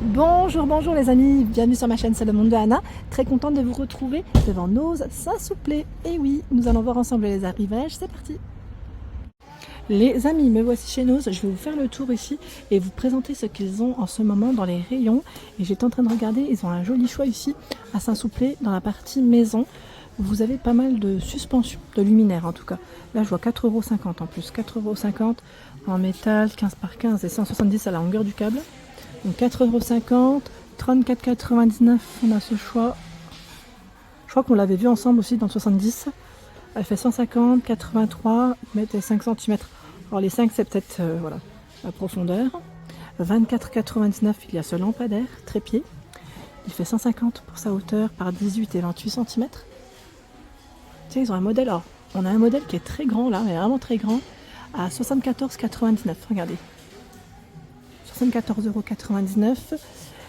Bonjour, bonjour les amis, bienvenue sur ma chaîne C'est le monde de Anna. Très contente de vous retrouver devant Nose Saint-Souplé. Et oui, nous allons voir ensemble les arrivages, c'est parti. Les amis, me voici chez Nose, je vais vous faire le tour ici et vous présenter ce qu'ils ont en ce moment dans les rayons. Et j'étais en train de regarder, ils ont un joli choix ici à Saint-Souplé dans la partie maison. Vous avez pas mal de suspensions, de luminaires en tout cas. Là je vois 4,50 € en plus, 4,50 € en métal, 15 par 15 et 170 à la longueur du câble. Donc 4,50 €, 34,99 €, on a ce choix. Je crois qu'on l'avait vu ensemble aussi dans le 70. Elle fait 150, 83 mètres et 5 cm. Alors les 5 c'est peut-être voilà, la profondeur. 24,99 €, il y a ce lampadaire trépied. Il fait 150 pour sa hauteur par 18 et 28 cm. Tiens, ils ont un modèle. Alors, on a un modèle qui est très grand là, mais vraiment très grand, à 74,99 €. Regardez. 74,99 €.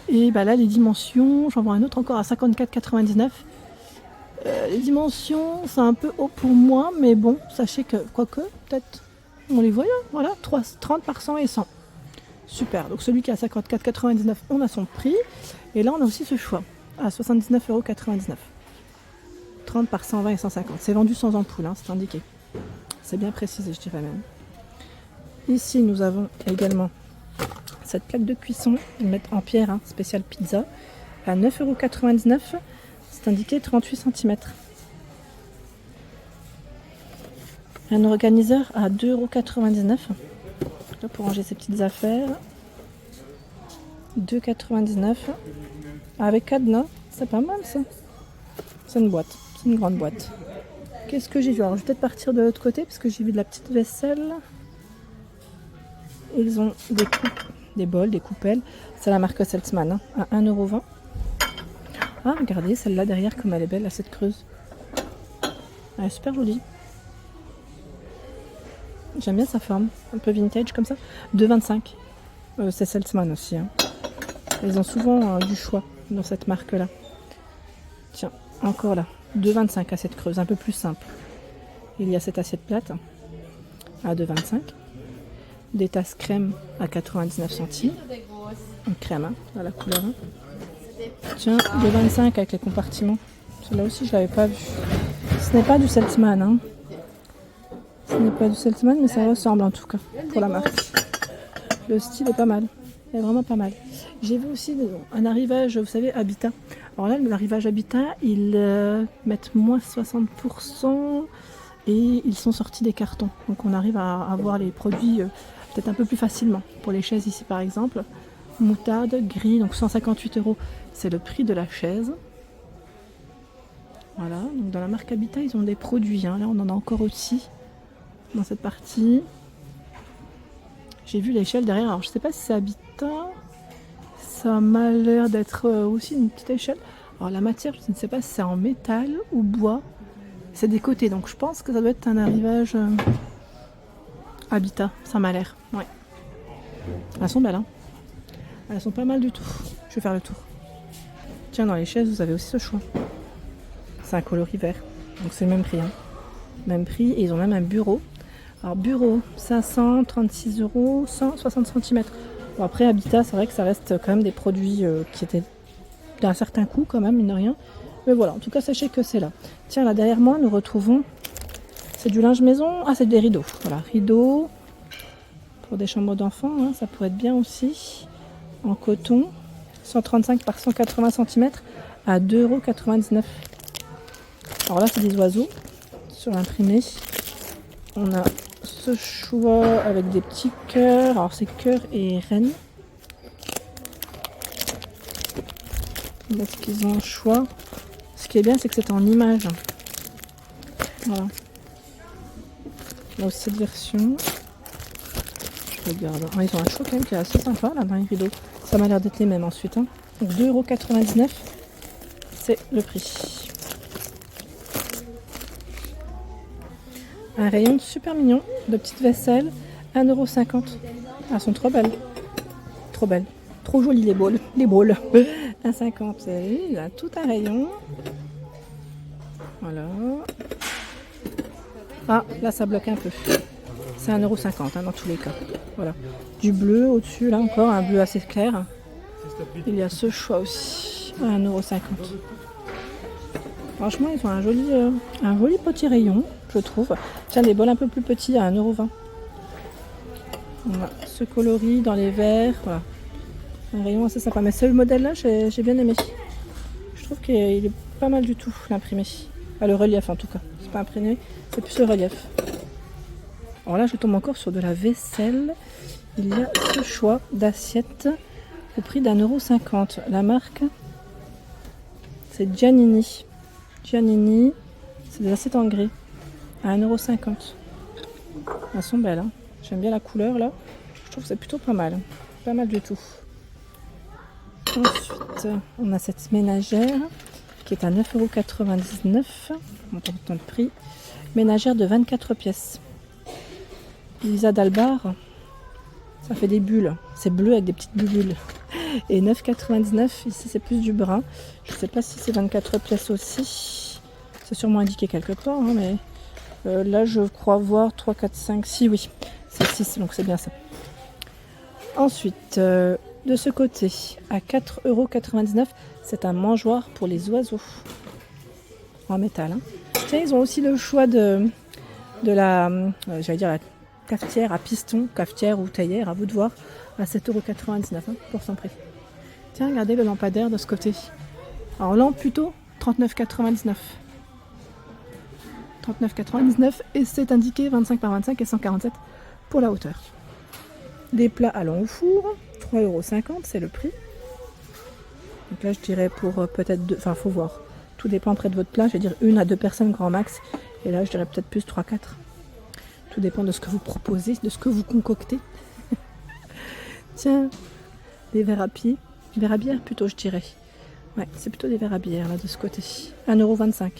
Et bah là, les dimensions, j'en vois un autre encore à 54,99 €. Les dimensions, c'est un peu haut pour moi, mais bon, sachez que, quoique, peut-être, on les voit là, voilà, 30 par 100 et 100. Super, donc celui qui est à 54,99 €, on a son prix. Et là, on a aussi ce choix, à 79,99 €. 30 par 120 et 150. C'est vendu sans ampoule, hein, c'est indiqué. C'est bien précisé, je dirais même. Ici, nous avons également cette plaque de cuisson, ils mettent en pierre, hein, spécial pizza, à 9,99 €. C'est indiqué 38 cm. Un organiseur à 2,99 € pour ranger ses petites affaires. 2,99 € avec cadenas, c'est pas mal ça. C'est une boîte, c'est une grande boîte. Qu'est-ce que j'ai vu? Alors je vais peut-être partir de l'autre côté parce que j'ai vu de la petite vaisselle. Ils ont des coupes, des bols, des coupelles. C'est la marque Seltzmann, hein, à 1,20 €. Ah, regardez, celle-là derrière, comme elle est belle, à cette creuse. Elle est super jolie. J'aime bien sa forme, un peu vintage comme ça. 2,25 €. C'est Seltzmann aussi. Hein. Ils ont souvent du choix dans cette marque-là. Tiens, encore là. 2,25 € à cette creuse, un peu plus simple. Il y a cette assiette plate à 2,25 €. Des tasses crème à 99 centimes. Une crème, hein, dans la couleur. Hein. Tiens, 2,25 € avec les compartiments. Celle-là aussi, je l'avais pas vu. Ce n'est pas du Seltzmann. Hein. Ce n'est pas du Seltzmann, mais ça ressemble en tout cas, pour la marque. Le style est pas mal. Il est vraiment pas mal. J'ai vu aussi un arrivage, vous savez, Habitat. Alors là, l'arrivage Habitat, ils mettent moins 60% et ils sont sortis des cartons. Donc on arrive à avoir les produits peut-être un peu plus facilement. Pour les chaises ici par exemple, moutarde, gris, donc 158 €, c'est le prix de la chaise. Voilà, donc dans la marque Habitat, ils ont des produits. Hein. Là, on en a encore aussi dans cette partie. J'ai vu l'échelle derrière, alors je sais pas si c'est Habitat. Ça m'a l'air d'être aussi une petite échelle. Alors la matière, je ne sais pas si c'est en métal ou bois. C'est des côtés, donc je pense que ça doit être un arrivage Habitat. Ça m'a l'air, ouais. Elles sont belles, hein. Elles sont pas mal du tout. Je vais faire le tour. Tiens, dans les chaises, vous avez aussi ce choix. C'est un coloris vert, donc c'est le même prix. Hein. Même prix, et ils ont même un bureau. Alors bureau, 536 €, 160 cm. Bon, après Habitat, c'est vrai que ça reste quand même des produits qui étaient d'un certain coût quand même, mine de rien. Mais voilà, en tout cas, sachez que c'est là. Tiens, là derrière moi, nous retrouvons, c'est du linge maison, ah c'est des rideaux. Voilà, rideaux pour des chambres d'enfants, hein, ça pourrait être bien aussi. En coton, 135 par 180 cm à 2,99 €. Alors là, c'est des oiseaux sur l'imprimé. On a ce choix avec des petits cœurs. Alors c'est cœur et reine. Est-ce qu'ils ont un choix? Ce qui est bien, c'est que c'est en image. Voilà. Là aussi cette version. Je regarde. Ah, ils ont un choix quand même qui est assez sympa là dans les rideaux. Ça m'a l'air d'être les mêmes ensuite. Hein. Donc 2,99 €, c'est le prix. Un rayon super mignon de petites vaisselles, 1,50 €. Elles sont trop belles. Trop belles. Trop jolies les bowls. Les bowls. 1,50 €. Il a tout un rayon. Voilà. Ah, là ça bloque un peu. C'est 1,50 € hein, dans tous les cas. Voilà. Du bleu au-dessus, là encore, un bleu assez clair. Il y a ce choix aussi à 1,50 €. Franchement, ils ont un joli petit rayon, je trouve. Tiens, des bols un peu plus petits à 1,20 €. On a ce coloris dans les verres. Voilà. Un rayon assez sympa. Mais ce modèle-là, j'ai bien aimé. Je trouve qu'il est pas mal du tout, l'imprimé. Ah, le relief en tout cas. C'est pas imprimé, c'est plus le relief. Alors là, je tombe encore sur de la vaisselle. Il y a ce choix d'assiette au prix d'1,50 €. La marque, c'est Giannini. Giannini, c'est des assiettes en grès à 1,50 €. Elles sont belles, hein. J'aime bien la couleur là. Je trouve que c'est plutôt pas mal. Pas mal du tout. Ensuite, on a cette ménagère qui est à 9,99 €. Montant de prix. Ménagère de 24 pièces. Lisa d'Albar. Ça fait des bulles. C'est bleu avec des petites bulles. Et 9,99 €. Ici, c'est plus du brun. Je ne sais pas si c'est 24 pièces aussi. C'est sûrement indiqué quelque part. Hein, mais là, je crois voir 3, 4, 5, 6. Oui, c'est 6. Donc, c'est bien ça. Ensuite, de ce côté, à 4,99 €, c'est un mangeoire pour les oiseaux. En métal. Hein. Tiens, ils ont aussi le choix de la, j'allais dire la cafetière à piston, cafetière ou théière, à vous de voir, à 7,99 € hein, pour son prix. Tiens, regardez le lampadaire de ce côté. Alors lampe plutôt 39,99 €. 39,99 € et c'est indiqué 25 par 25 et 147 pour la hauteur. Des plats allant au four, 3,50 €, c'est le prix. Donc là, je dirais pour peut-être deux, enfin, faut voir. Tout dépend près de votre plat. Je vais dire 1 à 2 personnes grand max. Et là, je dirais peut-être plus 3, 4. Tout dépend de ce que vous proposez, de ce que vous concoctez. Tiens, des verres à pied. Verres à bière plutôt, je dirais. Ouais, c'est plutôt des verres à bière là de ce côté. 1,25 €.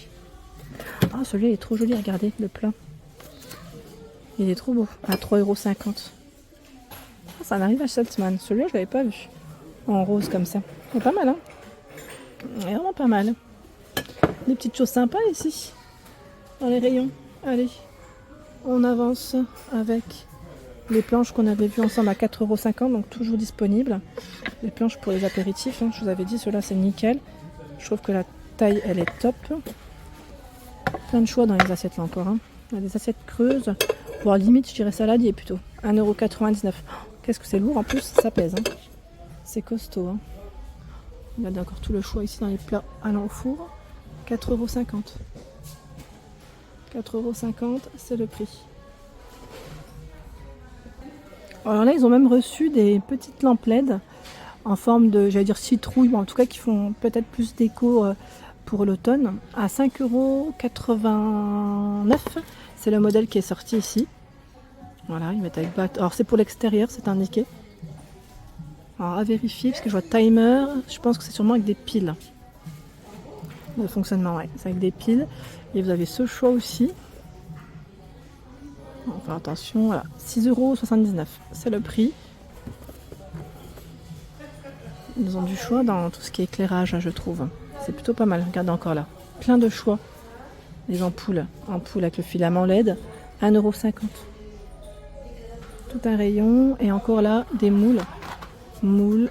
Ah, celui-là il est trop joli, regardez le plat. Il est trop beau. À 3,50 €. Ah, ça en arrive à Saltzman. Celui-là, je l'avais pas vu. En rose comme ça. C'est pas mal, hein. Vraiment pas mal. Des petites choses sympas ici. Dans les rayons. Allez. On avance avec les planches qu'on avait vues ensemble à 4,50 €, donc toujours disponibles. Les planches pour les apéritifs, hein, je vous avais dit, ceux-là c'est nickel. Je trouve que la taille elle est top. Plein de choix dans les assiettes là encore. Hein. Il y a des assiettes creuses, voire limite je dirais saladier plutôt. 1,99 €. Oh, qu'est-ce que c'est lourd en plus, ça pèse. Hein. C'est costaud. Hein. Il y a encore tout le choix ici dans les plats allant au four. 4,50 €. 4,50 €, c'est le prix. Alors là, ils ont même reçu des petites lampes LED en forme de, j'allais dire citrouille, mais en tout cas qui font peut-être plus déco pour l'automne, à 5,89 €. C'est le modèle qui est sorti ici. Voilà, ils mettent avec batte. Alors c'est pour l'extérieur, c'est indiqué. Alors à vérifier, parce que je vois timer, je pense que c'est sûrement avec des piles. Le fonctionnement, ouais, c'est avec des piles. Et vous avez ce choix aussi. On va faire attention, voilà, 6,79 €, c'est le prix. Ils ont du choix dans tout ce qui est éclairage, je trouve. C'est plutôt pas mal, regardez encore là. Plein de choix. Les ampoules avec le filament LED, 1,50 €. Tout un rayon, et encore là, des moules. Moules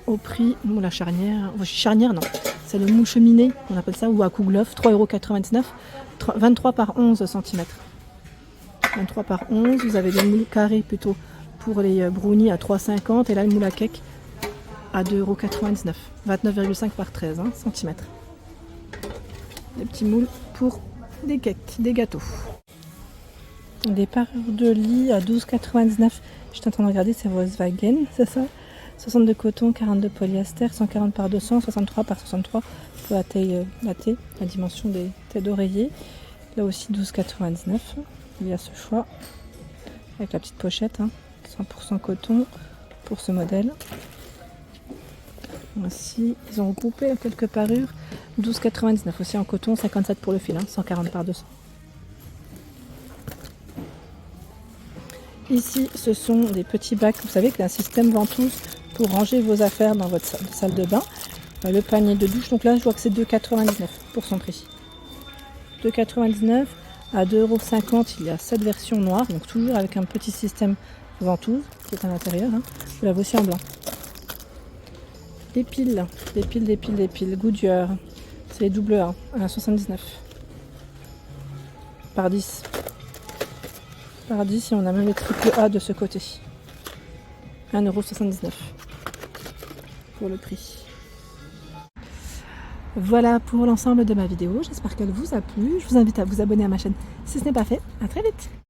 au prix, moule à charnière, charnière non, c'est le moule cheminé, on appelle ça, ou à Kouglof, 3,99 €, 23 par 11 cm. 23 par 11, vous avez des moules carrés plutôt pour les brownies à 3,50 € et là le moule à cake à 2,99 €, 29,5 par 13 cm. Des petits moules pour des cakes, des gâteaux. Des parures de lit à 12,99 €. J'étais en train de regarder, c'est Volkswagen, c'est ça? 60 de coton, 40 de polyester, 140 par 200, 63 par 63 pour la taille, la dimension des têtes d'oreiller. Là aussi 12,99 €. Il y a ce choix avec la petite pochette, 100% coton pour ce modèle. Voici, ils ont regroupé quelques parures, 12,99 € aussi en coton, 57 pour le fil, 140 par 200. Ici, ce sont des petits bacs, vous savez, qu'il y a un système ventouse pour ranger vos affaires dans votre salle de bain. Le panier de douche, donc là, je vois que c'est 2,99 € pour son prix. 2,99 €. À 2,50 €, il y a cette version noire, donc toujours avec un petit système ventouse qui est à l'intérieur. Vous l'avez aussi en blanc. des piles, des piles. Goodyear. C'est les double A à 79. Par 10. Par 10 et on a même les triple A de ce côté. 1,79 € pour le prix. Voilà pour l'ensemble de ma vidéo. J'espère qu'elle vous a plu. Je vous invite à vous abonner à ma chaîne si ce n'est pas fait. À très vite.